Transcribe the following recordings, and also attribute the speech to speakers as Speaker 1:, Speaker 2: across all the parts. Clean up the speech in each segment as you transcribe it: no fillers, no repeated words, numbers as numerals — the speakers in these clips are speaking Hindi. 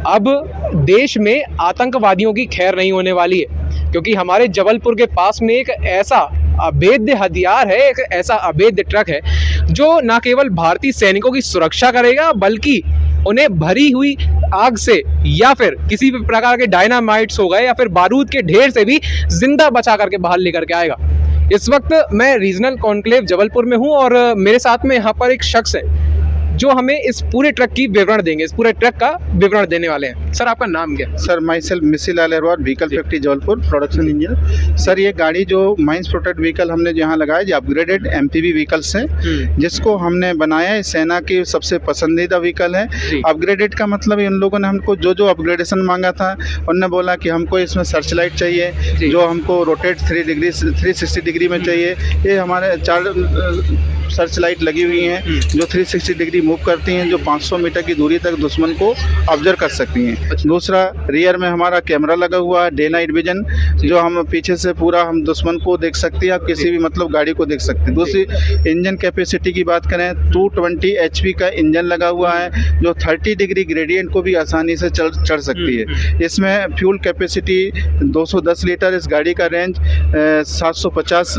Speaker 1: अब देश में आतंकवादियों की खैर नहीं होने वाली है, क्योंकि हमारे जबलपुर के पास में एक ऐसा अवैध हथियार है, एक ऐसा अवैध ट्रक है जो न केवल भारतीय सैनिकों की सुरक्षा करेगा बल्कि उन्हें भरी हुई आग से या फिर किसी भी प्रकार के डायनामाइट्स हो गए या फिर बारूद के ढेर से भी जिंदा बचा करके बाहर लेकर के आएगा। इस वक्त मैं रीजनल कॉन्क्लेव जबलपुर में हूं और मेरे साथ में यहाँ पर एक शख्स है जो हमें इस पूरे ट्रक की विवरण देंगे, इस पूरे ट्रक का विवरण देने वाले हैं। सर, आपका नाम क्या है?
Speaker 2: Sir, myself Misilal Aharwar, vehicle factory Jabalpur, production engineer. Sir, ये गाड़ी जो माइंस प्रोटेक्ट व्हीकल हमने यहाँ लगाया, जो अपग्रेडेड एमपीवी व्हीकल्स हैं, जिसको हमने बनाया है, सेना की सबसे पसंदीदा व्हीकल है। अपग्रेडेड का मतलब उन लोगों ने हमको जो जो अपग्रेडेशन मांगा था, उन्होंने बोला कि हमको इसमें सर्च लाइट चाहिए, जो हमको रोटेट 360 डिग्री में चाहिए। ये हमारे 4 सर्च लाइट लगी हुई हैं जो 360 डिग्री मूव करती हैं, जो 500 मीटर की दूरी तक दुश्मन को ऑब्जर्व कर सकती हैं। दूसरा, रियर में हमारा कैमरा लगा हुआ है, डे नाइट विजन, जो हम पीछे से पूरा हम दुश्मन को देख सकते हैं, किसी भी मतलब गाड़ी को देख सकते हैं। दूसरी, इंजन कैपेसिटी की बात करें, 220 HP का इंजन लगा हुआ है, जो 30 डिग्री ग्रेडियंट को भी आसानी से चढ़ सकती है। इसमें फ्यूल कैपेसिटी 210 लीटर, इस गाड़ी का रेंज 750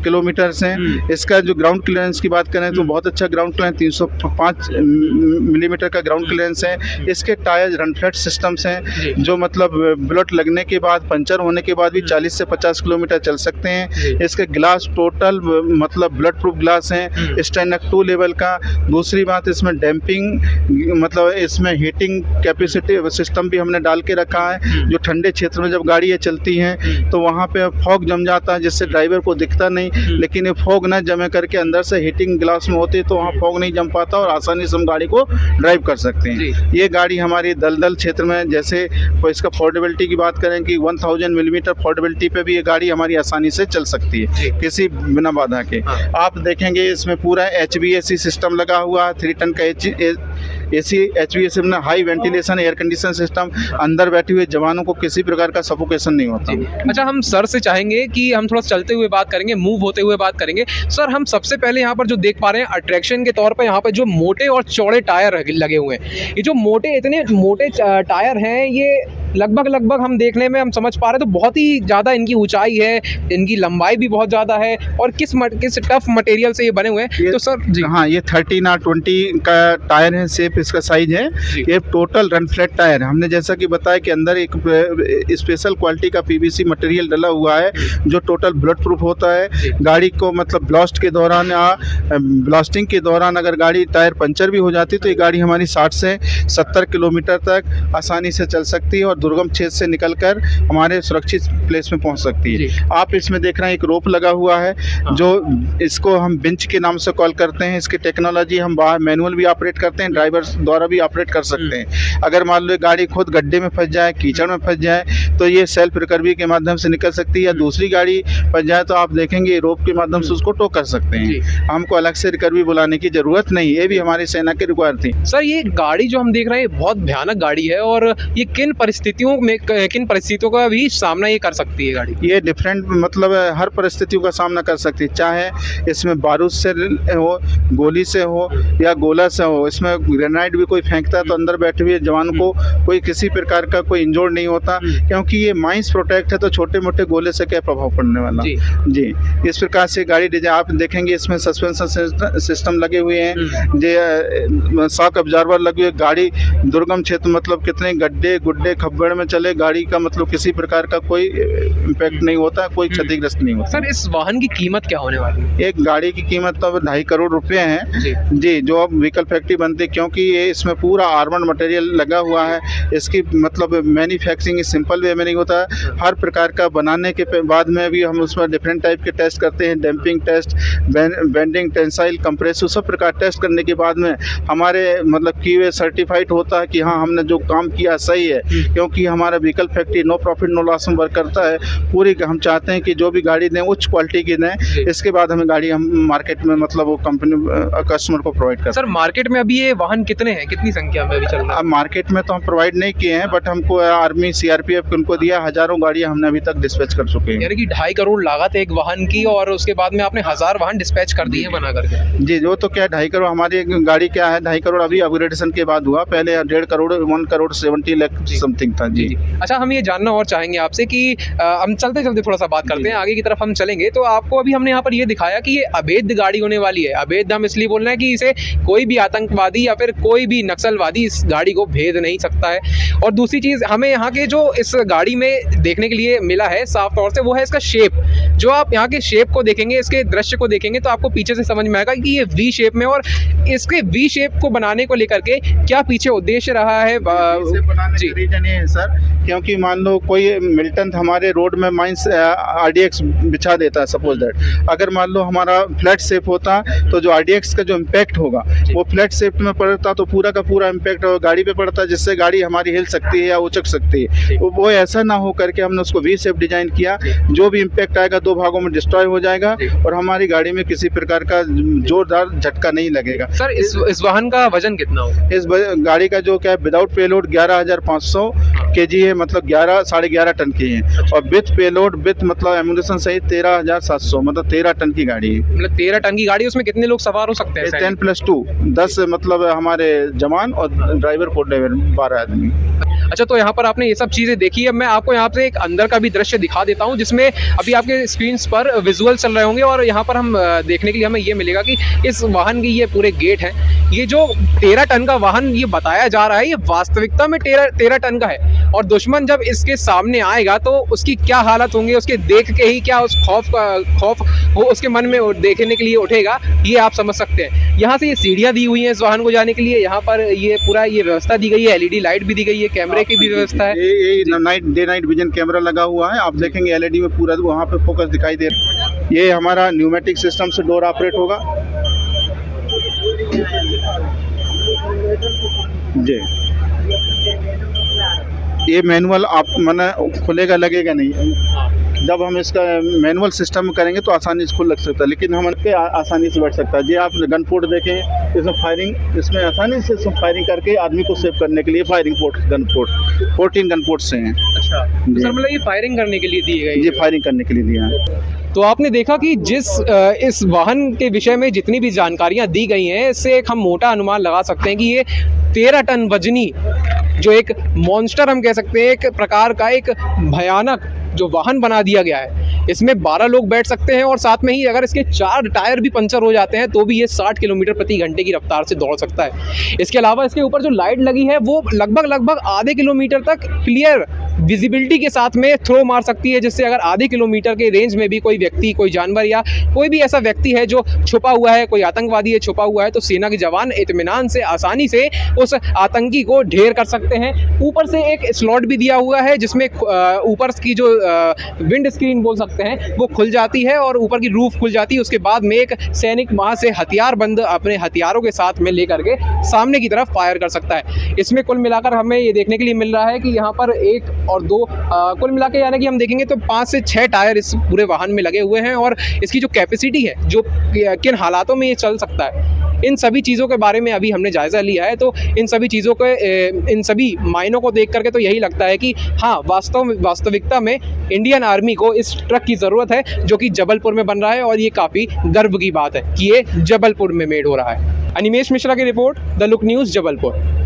Speaker 2: किलोमीटर से। इसका जो ग्राउंड क्लियरेंस की बात करें तो बहुत अच्छा ग्राउंड क्लियरेंस, 305 मिलीमीटर का ग्राउंड क्लियरेंस है। इसके टायर रन फ्लैट सिस्टम्स हैं, जो मतलब बुलेट लगने के बाद, पंचर होने के बाद भी 40 से 50 किलोमीटर चल सकते हैं। इसके ग्लास टोटल मतलब बुलेट प्रूफ ग्लास हैं, स्टैंडर्ड 2 लेवल का। दूसरी बात, इसमें डैम्पिंग मतलब इसमें हीटिंग कैपेसिटी सिस्टम भी हमने डाल के रखा है, जो ठंडे क्षेत्र में जब गाड़ियाँ चलती हैं तो वहाँ पे फॉग जम जाता है, जिससे ड्राइवर को दिखता नहीं, लेकिन ये फॉग न जमे करके अंदर से हीटिंग ग्लास में होती है तो वहाँ फॉग नहीं जम पाता और आसानी से हम गाड़ी को ड्राइव कर सकते हैं। ये गाड़ी हमारी दलदल क्षेत्र में, जैसे इसका फोर्डेबिलिटी की बात करें कि 1000 मिलीमीटर फोर्डेबिलिटी पे भी ये गाड़ी हमारी आसानी से चल सकती है किसी बिना बाधा के। आप देखेंगे इसमें पूरा HVAC सिस्टम लगा हुआ है, 3 टन का HVAC में high ventilation air condition system, अंदर बैठे हुए जवानों को किसी प्रकार का सफोकेशन नहीं होता।
Speaker 1: अच्छा, हम सर से चाहेंगे कि हम थोड़ा चलते हुए बात करेंगे, मूव होते हुए बात करेंगे। सर, हम सबसे पहले यहाँ पर जो देख पा रहे हैं अट्रैक्शन के तौर पर, यहाँ पर जो मोटे और चौड़े टायर लगे हुए हैं, ये जो इतने मोटे टायर हैं, ये लगभग हम देखने में हम समझ पा रहे हैं तो बहुत ही ज़्यादा इनकी ऊंचाई है, इनकी लंबाई भी बहुत ज़्यादा है और किस टफ मटेरियल से ये बने हुए हैं। तो सर जी,
Speaker 2: हाँ, ये 30x20 का टायर है, शेप इसका साइज है। ये टोटल रन फ्लैट टायर है। हमने जैसा कि बताया कि अंदर एक स्पेशल क्वालिटी का PVC मटेरियल डला हुआ है, जो टोटल बुलेट प्रूफ होता है। गाड़ी को मतलब ब्लास्ट के दौरान या ब्लास्टिंग के दौरान अगर गाड़ी टायर पंचर भी हो जाती तो ये गाड़ी हमारी 60 से 70 किलोमीटर तक आसानी से चल सकती है और दुर्गम क्षेत्र से निकलकर हमारे सुरक्षित प्लेस में पहुंच सकती है। आप इसमें देख रहे हैं एक रोप लगा हुआ है, जो इसको हम बिंच के नाम से कॉल करते हैं। इसकी टेक्नोलॉजी हम बाहर मैनुअल भी ऑपरेट करते हैं, ड्राइवर द्वारा भी ऑपरेट कर सकते हैं। अगर मान लो गाड़ी खुद गड्ढे में फंस जाए, कीचड़ में फंस जाए, तो ये सेल्फ रिकवरी के माध्यम से निकल सकती है, या दूसरी गाड़ी फंस जाए तो आप देखेंगे रोप के माध्यम से उसको टो कर सकते हैं। हमको अलग से रिकवरी बुलाने की जरूरत नहीं, ये भी हमारी सेना की रिक्वायरमेंट थी।
Speaker 1: सर, ये गाड़ी जो हम देख रहे हैं बहुत भयानक गाड़ी है और ये किन परिस्थितियों का भी सामना ये कर सकती है गाड़ी?
Speaker 2: ये डिफरेंट मतलब हर परिस्थितियों का सामना कर सकती है, चाहे इसमें बारूद से हो, गोली से हो या गोला से हो। इसमें ग्रेनाइट भी कोई फेंकता है तो अंदर बैठे हुए जवान को कोई किसी प्रकार का कोई इंजोर्ड नहीं होता, क्योंकि ये माइंस प्रोटेक्ट है, तो छोटे मोटे गोले से क्या प्रभाव पड़ने वाला। जी, इस प्रकार से गाड़ी डिजाइन आप देखेंगे, इसमें सस्पेंशन सिस्टम लगे हुए हैं, शॉक अब्जॉर्बर लगे हुए। गाड़ी दुर्गम क्षेत्र मतलब कितने गड्ढे गुड्ढे खब्बड़ में चले, गाड़ी का मतलब किसी प्रकार का कोई इम्पैक्ट नहीं होता, कोई क्षतिग्रस्त नहीं होता।
Speaker 1: सर, इस वाहन की कीमत क्या होने वाली है?
Speaker 2: एक गाड़ी की कीमत तो 2.5 करोड़ रुपए है जी, जो अब व्हीकल फैक्ट्री बनती है, क्योंकि ये इसमें पूरा आर्मर्ड मटेरियल लगा हुआ है। इसकी मतलब मैन्युफैक्चरिंग सिंपल वे में नहीं होता, हर प्रकार का बनाने के बाद में भी हम उसमें डिफरेंट टाइप के टेस्ट करते हैं, damping test, bending, tensile, compressive, सब प्रकार टेस्ट करने के बाद में हमारे मतलब QA सर्टिफाइड होता है कि हाँ, हमने जो काम किया सही है। क्योंकि क्योंकि हमारा vehicle factory no profit no loss में वर्क करता है। पूरी हम चाहते हैं कि जो भी गाड़ी दें उच्च क्वालिटी की दें, इसके बाद हमें गाड़ी हम मार्केट में मतलब वो कंपनी कस्टमर को प्रोवाइड कर।
Speaker 1: सर मार्केट में अभी ये वाहन कितने हैं, कितनी संख्या में अभी चल रहा है?
Speaker 2: अब मार्केट में तो हम प्रोवाइड नहीं किए हैं, बट हमको आर्मी सीआरपीएफ उनको दिया, हजारों गाड़ियां हमने अभी तक डिस्पैच कर चुके हैं।
Speaker 1: यानी कि 2.5 करोड़ लागत है एक वाहन की, और उसके बाद में आपने 1000 वाहन डिस्पैच कर दिए बना करके।
Speaker 2: जी, जो तो क्या 2.5 करोड़ हमारी गाड़ी क्या है, 2.5 करोड़ अभी अपग्रेडेशन के बाद हुआ, पहले 1.5 करोड़ 1 करोड़ 70 लाख समथिंग था। जी।
Speaker 1: अच्छा, हम ये जानना और चाहेंगे आपसे कि हम चलते चलते थोड़ा सा बात करते हैं, आगे की तरफ हम चलेंगे। तो आपको अभी हमने यहाँ पर ये दिखाया कि ये अवैध गाड़ी होने वाली है। अवैध हम इसलिए बोल रहे हैं कि इसे कोई भी आतंकवादी या फिर कोई भी नक्सलवादी इस गाड़ी को भेज नहीं सकता है। और दूसरी चीज़ हमें यहाँ के जो इस गाड़ी में देखने के लिए मिला है साफ तौर से, वो है इसका शेप। जो आप यहाँ के शेप को देखेंगे, इसके दृश्य को देखेंगे, तो आपको पीछे से समझ में आएगा कि ये वी शेप में, और इसके वी शेप को बनाने को लेकर के क्या पीछे उद्देश्य रहा है।
Speaker 2: इसे बनाने का रीजन ये है सर, क्योंकि मान लो कोई मिल्टन हमारे रोड में माइंस आरडीएक्स बिछा देता है, सपोज दैट अगर मान लो हमारा फ्लैट शेप होता तो जो आरडीएक्स का जो इम्पैक्ट होगा वो फ्लैट शेप में पड़ता तो पूरा का पूरा इम्पैक्ट गाड़ी पे पड़ता, जिससे गाड़ी हमारी हिल सकती है या उचक सकती है। वो ऐसा ना हो करके हमने उसको वी शेप डिजाइन किया, जो भी इम्पैक्ट आएगा 2 भागों में डिस्ट्रॉय हो जाएगा और हमारी गाड़ी में किसी प्रकार का जोरदार झटका नहीं लगेगा।
Speaker 1: सर इस वाहन का वजन कितना होगा?
Speaker 2: इस गाड़ी का जो क्या है विदाउट पेलोड 11,500 केजी है, मतलब 11.5 टन की है, और विथ पेलोड विथ मतलब एम्यूनिशन सहित 13,700, मतलब 13 टन की गाड़ी है।
Speaker 1: मतलब 13 टन की गाड़ी, उसमें कितने लोग सवार हो सकते हैं?
Speaker 2: 10+2 10 मतलब हमारे जवान और ड्राइवर को 12 आदमी।
Speaker 1: अच्छा, तो यहाँ पर आपने ये सब चीज़ें देखी है। मैं आपको यहाँ से एक अंदर का भी दृश्य दिखा देता हूँ, जिसमें अभी आपके स्क्रीन पर विजुअल चल रहे होंगे, और यहाँ पर हम देखने के लिए हमें ये मिलेगा कि इस वाहन की ये पूरे गेट हैं। ये जो 13 टन का वाहन ये बताया जा रहा है, ये वास्तविकता में 13 टन का है, और दुश्मन जब इसके सामने आएगा तो उसकी क्या हालत होंगे, उसके देख के ही क्या उस खौफ वो उसके मन में देखने के लिए उठेगा, ये आप समझ सकते हैं। यहाँ से ये सीढ़ियाँ दी हुई हैं इस वाहन को जाने के लिए, यहाँ पर ये पूरा ये व्यवस्था दी गई है, एलईडी लाइट भी दी गई है, कैमरे की भी व्यवस्था है।
Speaker 2: ये नाइट विजन कैमरा लगा हुआ है, आप देखेंगे एलईडी में पूरा वहाँ पे फोकस दिखाई दे रहा है। ये हमारा न्यूमेटिक सिस्टम से डोर ऑपरेट होगा जी। ये मैनुअल आप माना खुलेगा लगेगा नहीं, जब हम इसका मैनुअल सिस्टम में करेंगे तो आसानी से खुल लग सकता है, लेकिन हम इसके आसानी से बैठ सकता है। जी, आप गन पोर्ट देखें, इसमें फायरिंग, इसमें आसानी से फायरिंग करके आदमी को सेव करने के लिए firing port gun port 14 gun port से हैं।
Speaker 1: अच्छा, तो सर मतलब ये फायरिंग करने के लिए दिए गए?
Speaker 2: जी, फायरिंग करने के लिए दिया है।
Speaker 1: तो आपने देखा कि इस वाहन के विषय में जितनी भी जानकारियां दी गई हैं, इससे एक हम मोटा अनुमान लगा सकते हैं कि ये 13 टन वजनी जो एक मॉन्स्टर हम कह सकते हैं, एक प्रकार का एक भयानक जो वाहन बना दिया गया है। इसमें 12 लोग बैठ सकते हैं, और साथ में ही अगर इसके 4 टायर भी पंचर हो जाते हैं तो भी ये 60 किलोमीटर प्रति घंटे की रफ्तार से दौड़ सकता है। इसके अलावा इसके ऊपर जो लाइट लगी है वो लगभग आधे किलोमीटर तक क्लियर विजिबिलिटी के साथ में थ्रो मार सकती है, जिससे अगर आधे किलोमीटर के रेंज में भी कोई व्यक्ति, कोई जानवर या कोई भी ऐसा व्यक्ति है जो छुपा हुआ है, कोई आतंकवादी है छुपा हुआ है, तो सेना के जवान इत्मीनान से आसानी से उस आतंकी को ढेर कर सकते हैं। ऊपर से एक स्लॉट भी दिया हुआ है, जिसमें ऊपर की जो विंड स्क्रीन बोल सकते हैं वो खुल जाती है, और ऊपर की रूफ खुल जाती है। उसके बाद में एक सैनिक वहाँ से हथियार बंद अपने हथियारों के साथ में लेकर के सामने की तरफ फायर कर सकता है। इसमें कुल मिलाकर हमें ये देखने के लिए मिल रहा है कि यहाँ पर 1 और 2 कुल मिला के यानी कि हम देखेंगे तो 5 से 6 टायर इस पूरे वाहन में लगे हुए हैं, और इसकी जो कैपेसिटी है, जो किन हालातों में ये चल सकता है, इन सभी चीज़ों के बारे में अभी हमने जायज़ा लिया है। तो इन सभी चीज़ों के इन सभी मायनों को देख करके तो यही लगता है कि हाँ, वास्तविकता में इंडियन आर्मी को इस ट्रक की ज़रूरत है, जो कि जबलपुर में बन रहा है, और ये काफ़ी गर्व की बात है कि ये जबलपुर में मेड हो रहा है। अनिमेश मिश्रा की report, the look news, Jabalpur.